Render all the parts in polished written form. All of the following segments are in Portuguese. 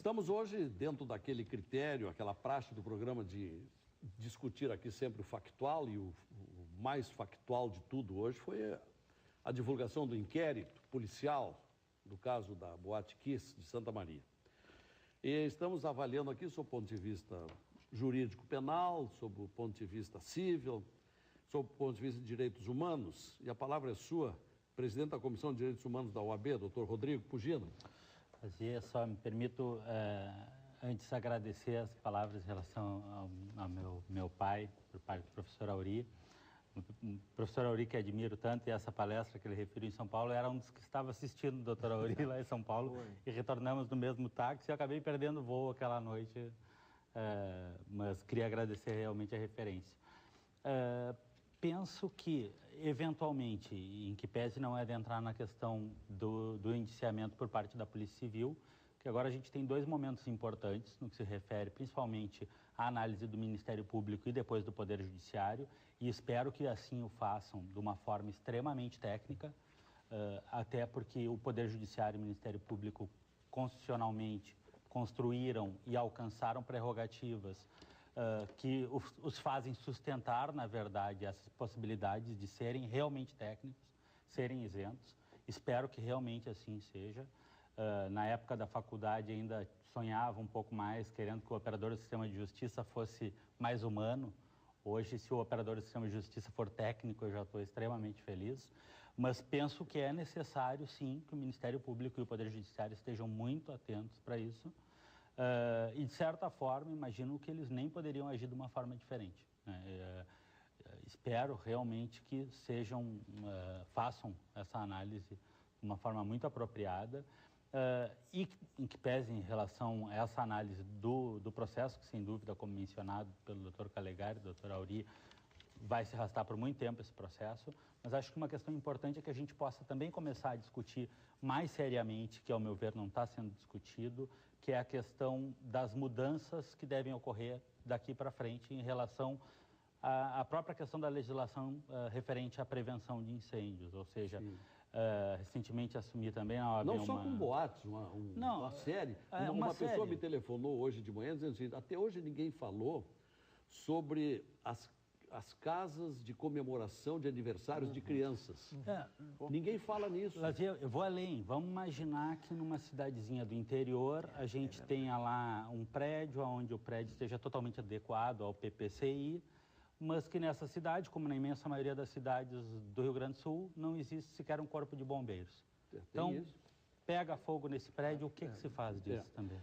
Estamos hoje dentro daquele critério, aquela praxe do programa de discutir aqui sempre o factual, e o mais factual de tudo hoje foi a divulgação do inquérito policial do caso da Boate Kiss de Santa Maria. E estamos avaliando aqui sob o ponto de vista jurídico-penal, sob o ponto de vista civil, sob o ponto de vista de direitos humanos. E a palavra é sua, presidente da Comissão de Direitos Humanos da OAB, doutor Rodrigo Pugino. Só me permito, antes, agradecer as palavras em relação ao meu pai, por parte do professor Auri. O professor Auri, que admiro tanto, e essa palestra que ele referiu em São Paulo, era um dos que estava assistindo o doutor Auri lá em São Paulo, e retornamos no mesmo táxi. Eu acabei perdendo o voo aquela noite, mas queria agradecer realmente a referência. Penso que, eventualmente, em que pese não é de entrar na questão do indiciamento por parte da Polícia Civil, que agora a gente tem dois momentos importantes no que se refere principalmente à análise do Ministério Público e depois do Poder Judiciário, e espero que assim o façam de uma forma extremamente técnica, até porque o Poder Judiciário e o Ministério Público constitucionalmente construíram e alcançaram prerrogativas que os fazem sustentar, na verdade, essas possibilidades de serem realmente técnicos, serem isentos. Espero que realmente assim seja. Na época da faculdade ainda sonhava um pouco mais, querendo que o operador do sistema de justiça fosse mais humano. Hoje, se o operador do sistema de justiça for técnico, eu já estou extremamente feliz. Mas penso que é necessário, sim, que o Ministério Público e o Poder Judiciário estejam muito atentos para isso. E, de certa forma, imagino que eles nem poderiam agir de uma forma diferente, né? Espero realmente que façam essa análise de uma forma muito apropriada, e em que pese em relação a essa análise do processo, que sem dúvida, como mencionado pelo Dr. Calegari, Dr. Auri, vai se arrastar por muito tempo esse processo, mas acho que uma questão importante é que a gente possa também começar a discutir mais seriamente, que ao meu ver não está sendo discutido, que é a questão das mudanças que devem ocorrer daqui para frente em relação à própria questão da legislação referente à prevenção de incêndios, ou seja, recentemente assumi também a OAB. Não só com boates, uma série. Uma pessoa me telefonou hoje de manhã dizendo assim, até hoje ninguém falou sobre as casas de comemoração de aniversários de crianças. Ninguém fala nisso. Eu vou além. Vamos imaginar que numa cidadezinha do interior a gente tenha lá um prédio onde o prédio esteja totalmente adequado ao PPCI, mas que nessa cidade, como na imensa maioria das cidades do Rio Grande do Sul, não existe sequer um corpo de bombeiros. Então, pega fogo nesse prédio, o que se faz disso também?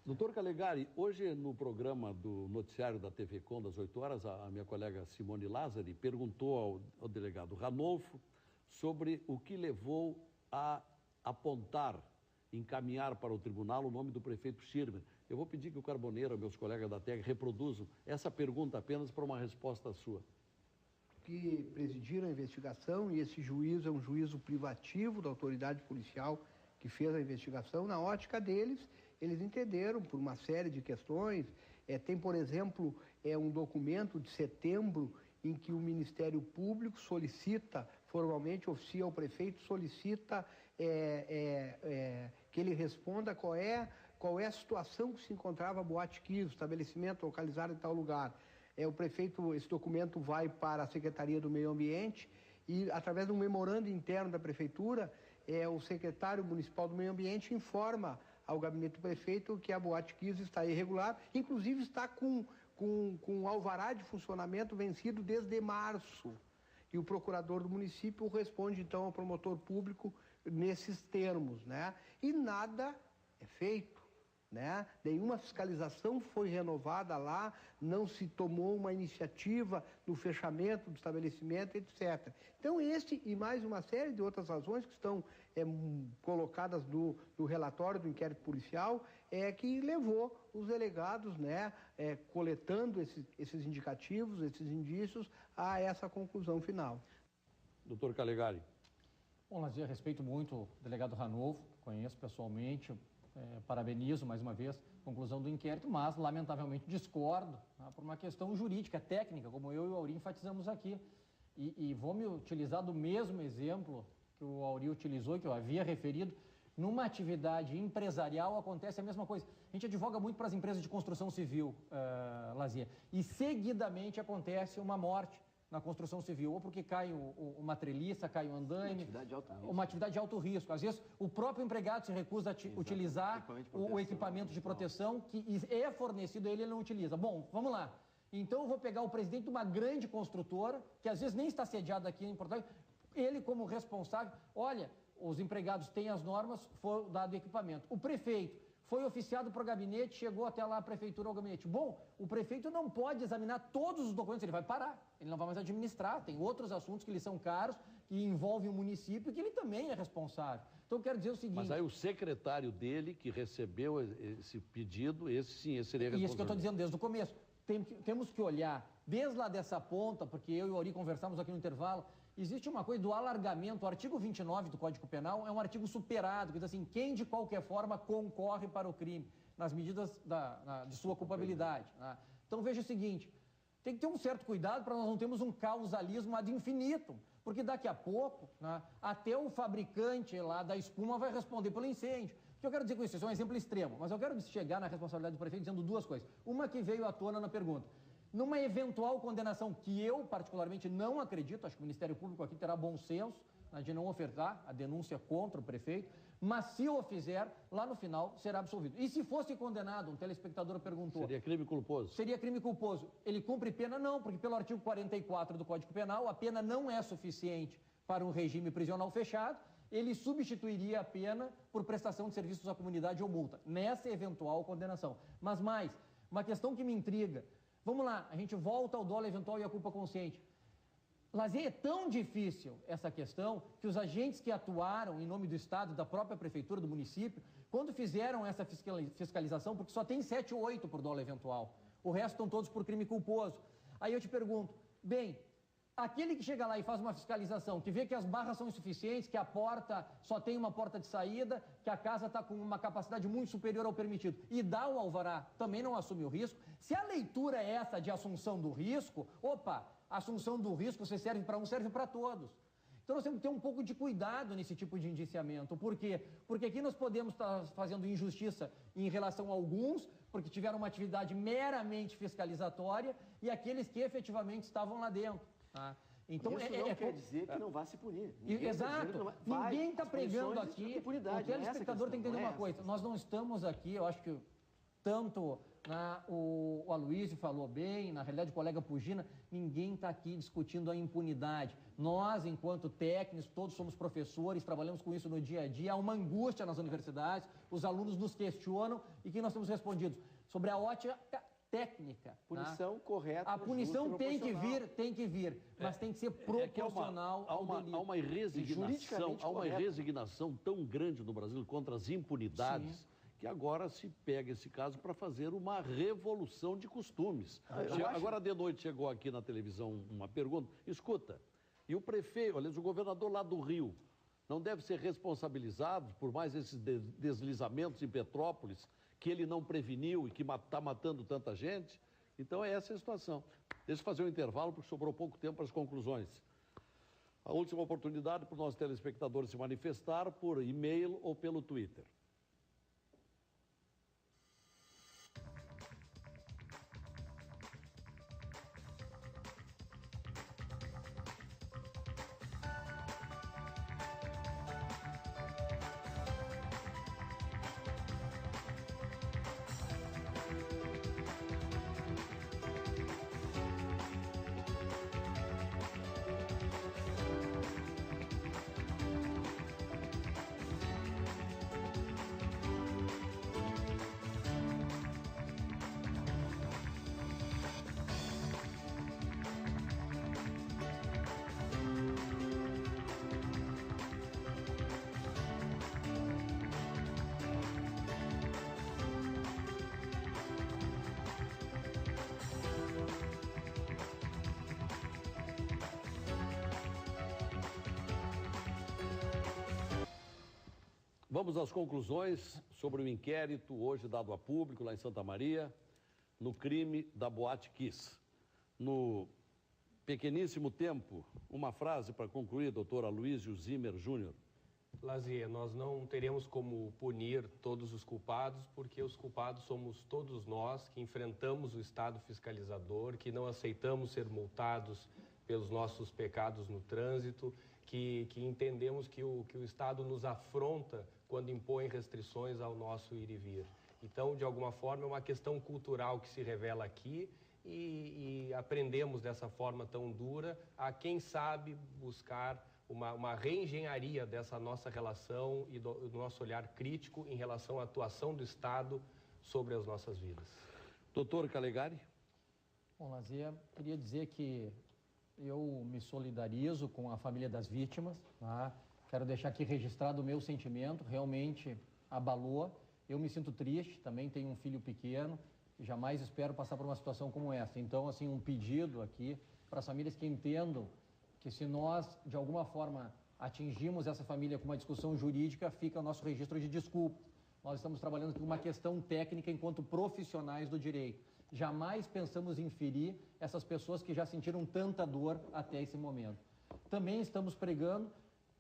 Doutor Calegari, hoje no programa do noticiário da TV Com, das 8 horas, a minha colega Simone Lázari perguntou ao delegado Ranolfo sobre o que levou a apontar, encaminhar para o tribunal o nome do prefeito Schirmer. Eu vou pedir que o Carboneiro, meus colegas da TEG, reproduzam essa pergunta apenas para uma resposta sua. Que presidiram a investigação, e esse juízo é um juízo privativo da autoridade policial que fez a investigação. Na ótica deles, eles entenderam por uma série de questões. Tem, por exemplo, um documento de setembro em que o Ministério Público solicita, formalmente oficia ao prefeito, solicita que ele responda qual é a situação que se encontrava a Boate Kiss, o estabelecimento localizado em tal lugar. O prefeito, esse documento vai para a Secretaria do Meio Ambiente e, através de um memorando interno da Prefeitura, o secretário municipal do Meio Ambiente informa ao gabinete do prefeito que a Boate Kiss está irregular, inclusive está com alvará de funcionamento vencido desde março. E o procurador do município responde, então, ao promotor público nesses termos, né? E nada é feito, né? Nenhuma fiscalização foi renovada lá, não se tomou uma iniciativa no fechamento do estabelecimento, etc. Então, e mais uma série de outras razões que estão colocadas no relatório do inquérito policial, que levou os delegados, né, coletando esses indicativos, esses indícios, a essa conclusão final. Doutor Calegari. Bom, Lazier, respeito muito o delegado Ranolfo, conheço pessoalmente, parabenizo mais uma vez a conclusão do inquérito, mas lamentavelmente discordo, tá, por uma questão jurídica, técnica, como eu e o Auri enfatizamos aqui. E vou me utilizar do mesmo exemplo que o Auri utilizou, que eu havia referido. Numa atividade empresarial acontece a mesma coisa. A gente advoga muito para as empresas de construção civil, Lazier, e seguidamente acontece uma morte na construção civil, ou porque cai uma treliça, cai um andaime, uma atividade de alto risco. Às vezes, o próprio empregado se recusa a utilizar o equipamento de proteção que é fornecido a ele, ele não utiliza. Bom, vamos lá. Então, eu vou pegar o presidente de uma grande construtora, que às vezes nem está sediado aqui em Porto Alegre, ele como responsável, olha, os empregados têm as normas, foi dado o equipamento. O prefeito foi oficiado para o gabinete, chegou até lá a prefeitura ao gabinete. Bom, o prefeito não pode examinar todos os documentos, ele vai parar, ele não vai mais administrar, tem outros assuntos que lhe são caros, que envolvem o município e que ele também é responsável. Então, eu quero dizer o seguinte... Mas aí o secretário dele, que recebeu esse pedido, esse sim, esse seria responsável. Isso que eu estou dizendo desde o começo. Temos que olhar, desde lá dessa ponta, porque eu e o Ori conversamos aqui no intervalo, existe uma coisa do alargamento, o artigo 29 do Código Penal é um artigo superado, que diz assim, quem de qualquer forma concorre para o crime, nas medidas de sua culpabilidade. Né? Então veja o seguinte, tem que ter um certo cuidado para nós não termos um causalismo ad infinitum, porque daqui a pouco, né, até o fabricante lá da espuma vai responder pelo incêndio. O que eu quero dizer com isso? Isso é um exemplo extremo, mas eu quero chegar na responsabilidade do prefeito dizendo duas coisas. Uma que veio à tona na pergunta. Numa eventual condenação, que eu particularmente não acredito, acho que o Ministério Público aqui terá bom senso, né, de não ofertar a denúncia contra o prefeito, mas se o fizer, lá no final será absolvido. E se fosse condenado, um telespectador perguntou... Seria crime culposo? Seria crime culposo. Ele cumpre pena? Não, porque pelo artigo 44 do Código Penal, a pena não é suficiente para um regime prisional fechado, ele substituiria a pena por prestação de serviços à comunidade ou multa, nessa eventual condenação. Mas mais, uma questão que me intriga... Vamos lá, a gente volta ao dolo eventual e à culpa consciente. Lazier, é tão difícil essa questão que os agentes que atuaram em nome do Estado, da própria Prefeitura, do município, quando fizeram essa fiscalização, porque só tem 7 ou 8 por dolo eventual, o resto estão todos por crime culposo. Aí eu te pergunto, bem, aquele que chega lá e faz uma fiscalização, que vê que as barras são insuficientes, que a porta só tem uma porta de saída, que a casa está com uma capacidade muito superior ao permitido, e dá o alvará, também não assume o risco. Se a leitura é essa de assunção do risco, opa, assunção do risco, você serve para um, serve para todos. Então nós temos que ter um pouco de cuidado nesse tipo de indiciamento. Por quê? Porque aqui nós podemos estar fazendo injustiça em relação a alguns, porque tiveram uma atividade meramente fiscalizatória, e aqueles que efetivamente estavam lá dentro. Tá? Então, isso não quer dizer que não vá se punir. Exato. Ninguém está pregando aqui. O telespectador tem que entender uma coisa. Nós não estamos aqui, eu acho que tanto o Aloysio falou bem, na realidade o colega Pugina, ninguém está aqui discutindo a impunidade. Nós, enquanto técnicos, todos somos professores, trabalhamos com isso no dia a dia, há uma angústia nas universidades, os alunos nos questionam e que nós temos respondido sobre a ótica técnica. Punição correta. A punição tem que vir, mas tem que ser proporcional ao delito. Há uma resignação tão grande no Brasil contra as impunidades. Sim. Que agora se pega esse caso para fazer uma revolução de costumes. Agora de noite chegou aqui na televisão uma pergunta, escuta, e o prefeito, aliás, o governador lá do Rio, não deve ser responsabilizado por mais esses deslizamentos em Petrópolis, que ele não preveniu e que está matando tanta gente? Então é essa a situação. Deixa eu fazer um intervalo, porque sobrou pouco tempo para as conclusões. A última oportunidade para os nossos telespectadores se manifestar por e-mail ou pelo Twitter. Vamos às conclusões sobre o inquérito hoje dado a público lá em Santa Maria, no crime da Boate Kiss. No pequeníssimo tempo, uma frase para concluir, doutor Aloysio Zimmer Júnior. Lazier, nós não teremos como punir todos os culpados, porque os culpados somos todos nós que enfrentamos o Estado fiscalizador, que não aceitamos ser multados pelos nossos pecados no trânsito, que entendemos que o Estado nos afronta quando impõe restrições ao nosso ir e vir. Então, de alguma forma, é uma questão cultural que se revela aqui e aprendemos dessa forma tão dura a, quem sabe, buscar uma reengenharia dessa nossa relação e do nosso olhar crítico em relação à atuação do Estado sobre as nossas vidas. Doutor Calegari? Bom, Lazier, queria dizer que eu me solidarizo com a família das vítimas, tá? Quero deixar aqui registrado o meu sentimento, realmente abalou. Eu me sinto triste, também tenho um filho pequeno e jamais espero passar por uma situação como essa. Então, assim, um pedido aqui para as famílias que entendam que se nós, de alguma forma, atingimos essa família com uma discussão jurídica, fica o nosso registro de desculpas. Nós estamos trabalhando com uma questão técnica enquanto profissionais do direito. Jamais pensamos em ferir essas pessoas que já sentiram tanta dor até esse momento. Também estamos pregando,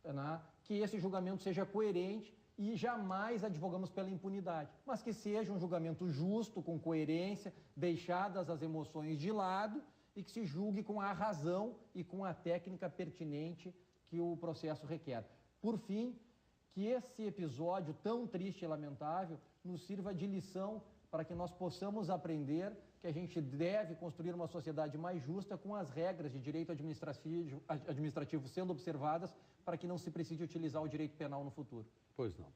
né, que esse julgamento seja coerente e jamais advogamos pela impunidade, mas que seja um julgamento justo, com coerência, deixadas as emoções de lado, e que se julgue com a razão e com a técnica pertinente que o processo requer. Por fim, que esse episódio tão triste e lamentável nos sirva de lição para que nós possamos aprender que a gente deve construir uma sociedade mais justa com as regras de direito administrativo sendo observadas para que não se precise utilizar o direito penal no futuro. Pois não.